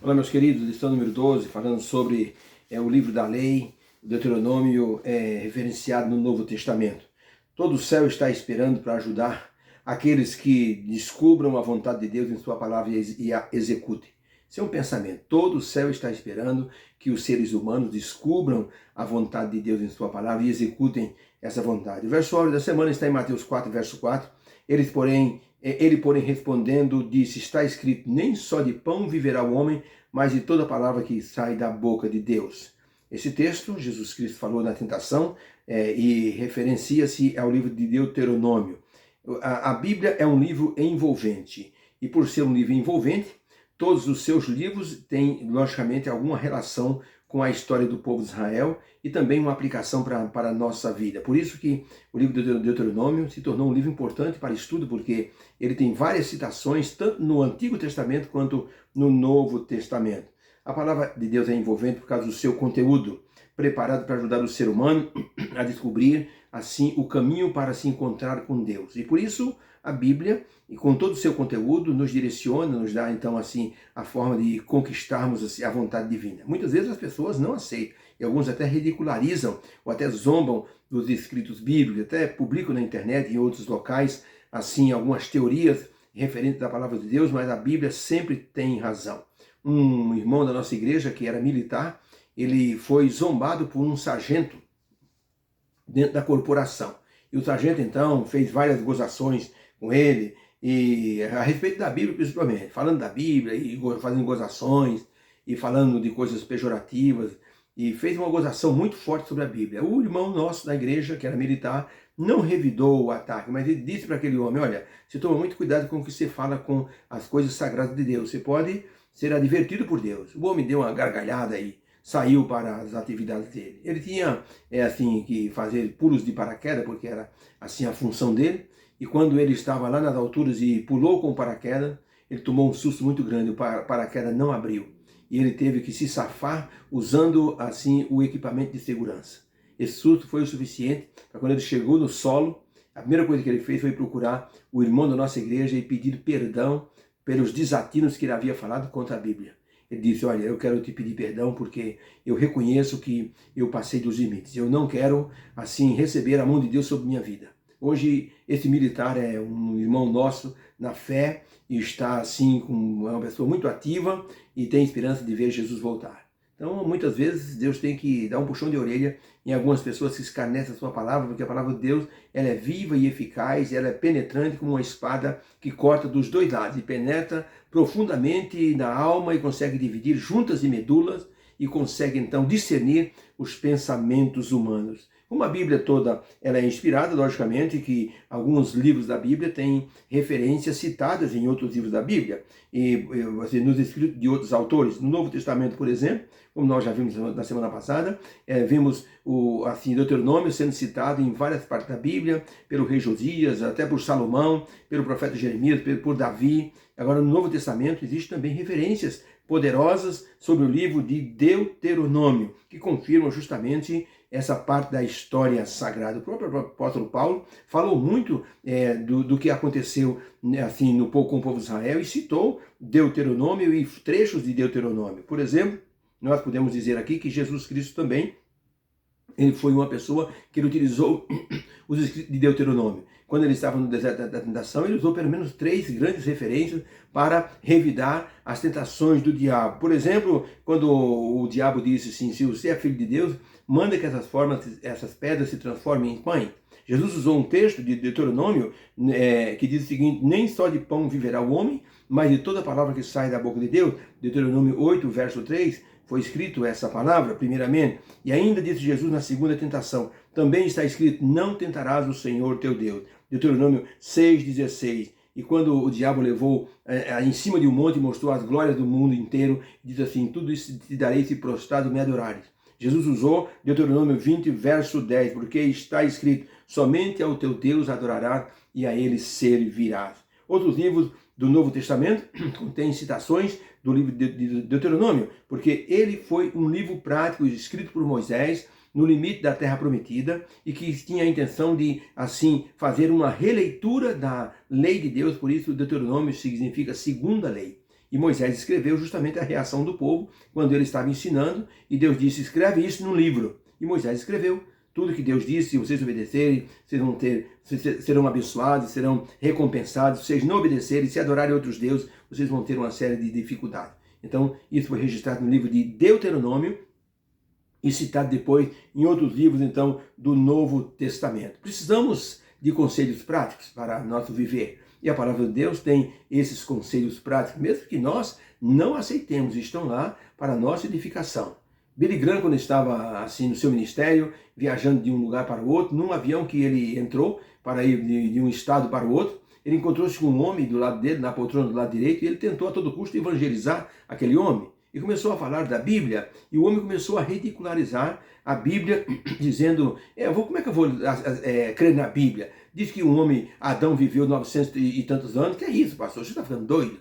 Olá, meus queridos, lição número 12, falando sobre o livro da lei. O Deuteronômio é referenciado no Novo Testamento. Todo o céu está esperando para ajudar aqueles que descubram a vontade de Deus em sua palavra e a executem. Esse é um pensamento. Todo o céu está esperando que os seres humanos descubram a vontade de Deus em sua palavra e executem essa vontade. O verso áureo da semana está em Mateus 4, verso 4. Ele, porém, respondendo, disse: está escrito, nem só de pão viverá o homem, mas de toda palavra que sai da boca de Deus. Esse texto, Jesus Cristo falou na tentação e referencia-se ao livro de Deuteronômio. A Bíblia é um livro envolvente, e por ser um livro envolvente, todos os seus livros têm, logicamente, alguma relação com a história do povo de Israel e também uma aplicação para a nossa vida. Por isso que o livro do Deuteronômio se tornou um livro importante para estudo, porque ele tem várias citações, tanto no Antigo Testamento quanto no Novo Testamento. A palavra de Deus é envolvente por causa do seu conteúdo, preparado para ajudar o ser humano a descobrir, assim, o caminho para se encontrar com Deus. E por isso a Bíblia, e com todo o seu conteúdo, nos direciona, nos dá, então, assim, a forma de conquistarmos assim, a vontade divina. Muitas vezes as pessoas não aceitam, e alguns até ridicularizam, ou até zombam dos escritos bíblicos, até publicam na internet e em outros locais, assim, algumas teorias referentes à palavra de Deus, mas a Bíblia sempre tem razão. Um irmão da nossa igreja, que era militar, ele foi zombado por um sargento dentro da corporação. E o sargento, então, fez várias gozações com ele, e a respeito da Bíblia, principalmente, falando da Bíblia, e fazendo gozações, e falando de coisas pejorativas, e fez uma gozação muito forte sobre a Bíblia. O irmão nosso da igreja, que era militar, não revidou o ataque, mas ele disse para aquele homem: olha, você toma muito cuidado com o que você fala com as coisas sagradas de Deus, você pode ser advertido por Deus. O homem deu uma gargalhada e saiu para as atividades dele. Ele tinha que fazer pulos de paraquedas, porque era assim a função dele, e quando ele estava lá nas alturas e pulou com o paraquedas, ele tomou um susto muito grande, o paraquedas não abriu, e ele teve que se safar usando assim o equipamento de segurança. Esse susto foi o suficiente para, quando ele chegou no solo, a primeira coisa que ele fez foi procurar o irmão da nossa igreja e pedir perdão pelos desatinos que ele havia falado contra a Bíblia. Ele disse: olha, eu quero te pedir perdão porque eu reconheço que eu passei dos limites. Eu não quero, assim, receber a mão de Deus sobre minha vida. Hoje, esse militar é um irmão nosso na fé e está, assim, é uma pessoa muito ativa e tem esperança de ver Jesus voltar. Então, muitas vezes, Deus tem que dar um puxão de orelha em algumas pessoas que escarnecem a sua palavra, porque a palavra de Deus, ela é viva e eficaz, ela é penetrante como uma espada que corta dos dois lados e penetra profundamente na alma e consegue dividir juntas e medulas e consegue, então, discernir os pensamentos humanos. Como a Bíblia toda ela é inspirada, logicamente que alguns livros da Bíblia têm referências citadas em outros livros da Bíblia, e assim, nos escritos de outros autores. No Novo Testamento, por exemplo, como nós já vimos na semana passada, vimos o Deuteronômio sendo citado em várias partes da Bíblia, pelo rei Josias, até por Salomão, pelo profeta Jeremias, por Davi. Agora, no Novo Testamento, existem também referências poderosas sobre o livro de Deuteronômio, que confirmam justamente essa parte da história sagrada. O próprio apóstolo Paulo falou muito do que aconteceu assim, com o povo de Israel e citou Deuteronômio e trechos de Deuteronômio. Por exemplo, nós podemos dizer aqui que Jesus Cristo também, ele foi uma pessoa que ele utilizou os escritos de Deuteronômio. Quando ele estava no deserto da tentação, ele usou pelo menos 3 grandes referências para revidar as tentações do diabo. Por exemplo, quando o diabo disse assim: se você é filho de Deus, manda que essas pedras se transformem em pães. Jesus usou um texto de Deuteronômio que diz o seguinte: nem só de pão viverá o homem, mas de toda palavra que sai da boca de Deus. Deuteronômio 8, verso 3, foi escrito essa palavra, primeiramente. E ainda disse Jesus na segunda tentação: também está escrito: não tentarás o Senhor teu Deus. Deuteronômio 6,16. E quando o diabo levou em cima de um monte e mostrou as glórias do mundo inteiro, diz assim: tudo isso te darei se prostrado me adorares. Jesus usou Deuteronômio 20, verso 10, porque está escrito: somente ao teu Deus adorarás e a ele servirás. Outros livros do Novo Testamento contêm citações do livro de Deuteronômio, porque ele foi um livro prático escrito por Moisés no limite da Terra Prometida e que tinha a intenção de, assim, fazer uma releitura da lei de Deus. Por isso, Deuteronômio significa segunda lei. E Moisés escreveu justamente a reação do povo quando ele estava ensinando, e Deus disse, escreve isso num livro. E Moisés escreveu. Tudo que Deus disse, se vocês obedecerem, vocês serão abençoados, serão recompensados. Se vocês não obedecerem, se adorarem outros deuses, vocês vão ter uma série de dificuldades. Então, isso foi registrado no livro de Deuteronômio e citado depois em outros livros, então, do Novo Testamento. Precisamos de conselhos práticos para nosso viver. E a palavra de Deus tem esses conselhos práticos, mesmo que nós não aceitemos, estão lá para a nossa edificação. Billy Graham, quando estava assim no seu ministério, viajando de um lugar para o outro, num avião que ele entrou para ir de um estado para o outro, ele encontrou-se com um homem do lado dele, na poltrona do lado direito, e ele tentou a todo custo evangelizar aquele homem. E começou a falar da Bíblia, e o homem começou a ridicularizar a Bíblia, dizendo, como é que eu vou crer na Bíblia? Diz que um homem, Adão, viveu 900 e tantos anos. Que é isso, pastor? Você está ficando doido?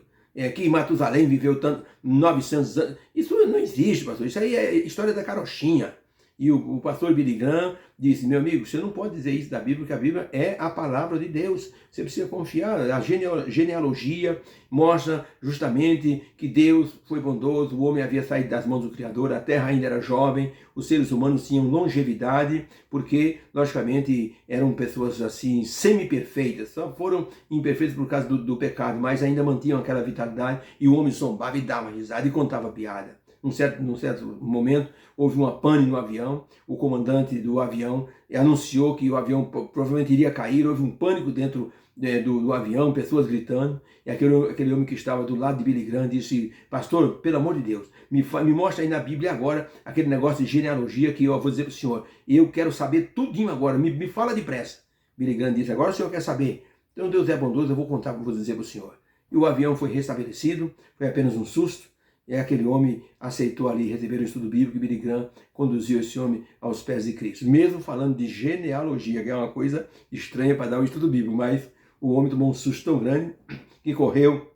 Que Matusalém viveu 900 anos. Isso não existe, pastor. Isso aí é história da carochinha. E o pastor Billy Graham disse, meu amigo, você não pode dizer isso da Bíblia, porque a Bíblia é a palavra de Deus. Você precisa confiar. A genealogia mostra justamente que Deus foi bondoso, o homem havia saído das mãos do Criador, a terra ainda era jovem, os seres humanos tinham longevidade, porque, logicamente, eram pessoas assim, semi-perfeitas, só foram imperfeitas por causa do pecado, mas ainda mantinham aquela vitalidade, e o homem zombava e dava risada e contava piada. Num certo momento, houve uma pane no avião, o comandante do avião anunciou que o avião provavelmente iria cair, houve um pânico dentro do avião, pessoas gritando, e aquele homem que estava do lado de Billy Graham disse, pastor, pelo amor de Deus, me mostra aí na Bíblia agora aquele negócio de genealogia que eu vou dizer para o senhor, e eu quero saber tudinho agora, me fala depressa. Billy Graham disse, agora o senhor quer saber? Então Deus é bondoso, eu vou contar o que eu vou dizer para o senhor. E o avião foi restabelecido, foi apenas um susto. Aquele homem aceitou ali receber o estudo bíblico e Billy Graham conduziu esse homem aos pés de Cristo. Mesmo falando de genealogia, que é uma coisa estranha para dar o estudo bíblico, mas o homem tomou um susto tão grande que correu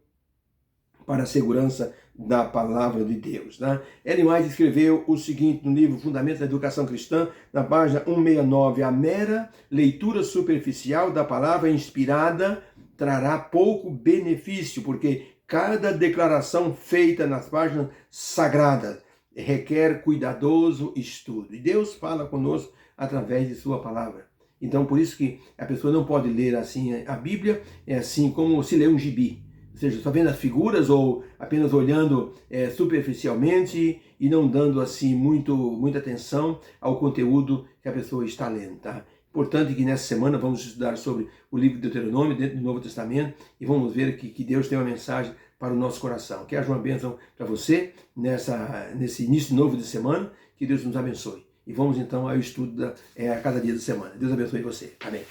para a segurança da palavra de Deus. Né? Ellen White escreveu o seguinte no livro Fundamentos da Educação Cristã, na página 169, a mera leitura superficial da palavra inspirada trará pouco benefício, porque cada declaração feita nas páginas sagradas requer cuidadoso estudo. E Deus fala conosco através de sua palavra. Então, por isso que a pessoa não pode ler assim, a Bíblia é assim como se lê um gibi. Ou seja, só vendo as figuras ou apenas olhando superficialmente e não dando assim muita atenção ao conteúdo que a pessoa está lendo, tá? Importante que nessa semana vamos estudar sobre o livro de Deuteronômio dentro do Novo Testamento e vamos ver que Deus tem uma mensagem para o nosso coração. Que haja uma bênção para você nesse início novo de semana, que Deus nos abençoe. E vamos então ao estudo a cada dia da semana. Deus abençoe você. Amém.